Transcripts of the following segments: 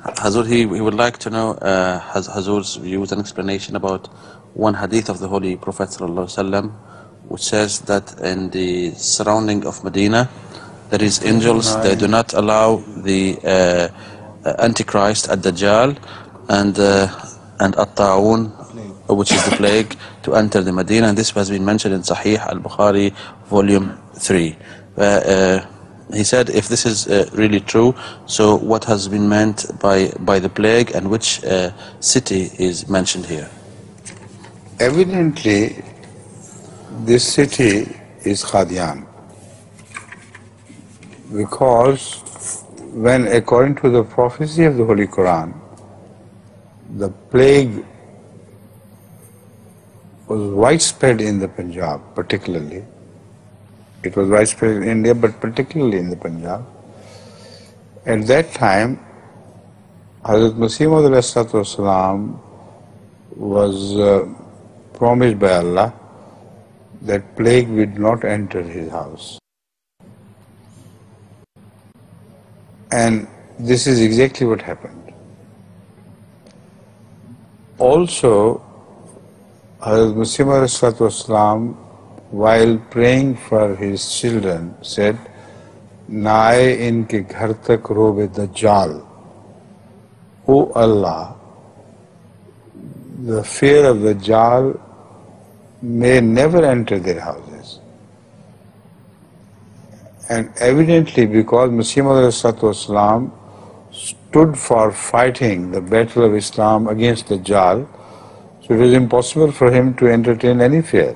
Hazur, he would like to know Hazur's views and explanation about one hadith of the Holy Prophet ﷺ, which says that in the surrounding of Medina there is angels. They do not allow the antichrist ad-Dajjal and at-Ta'un, which is the plague, to enter the Medina, and this has been mentioned in Sahih al-Bukhari volume 3. He said, if this is really true, so what has been meant by the plague, and which city is mentioned here? Evidently, this city is Qadian, because when, according to the prophecy of the Holy Quran, the plague was widespread in the Punjab, particularly. It was widespread in India, but particularly in the Punjab. At that time, Hazrat Masih Maud was promised by Allah that plague would not enter his house. And this is exactly what happened. Also, Hazrat Masih Maud, while praying for his children, said, "Naaye inke ghar tak robe Dajjal." O Allah, the fear of Dajjal may never enter their houses. And evidently, because Masih Maud stood for fighting the battle of Islam against Dajjal, so it was impossible for him to entertain any fear.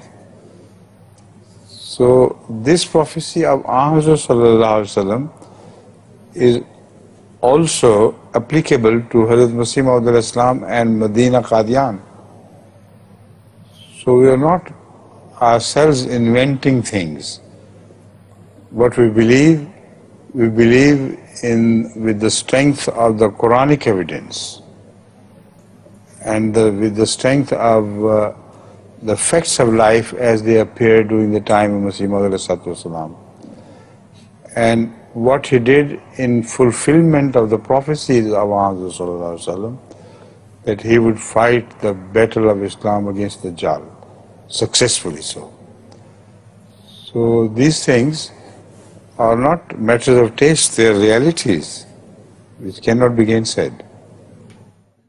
So this prophecy of Ahmad is also applicable to Hazrat Masih Maud and Medina Qadian. So we are not ourselves inventing things. What we believe in with the strength of the Quranic evidence and with the strength of the facts of life as they appeared during the time of Masih Maud. And what he did in fulfillment of the prophecies of Muhammad, that he would fight the battle of Islam against the Dajjal, successfully so. So these things are not matters of taste, they are realities which cannot be gainsaid.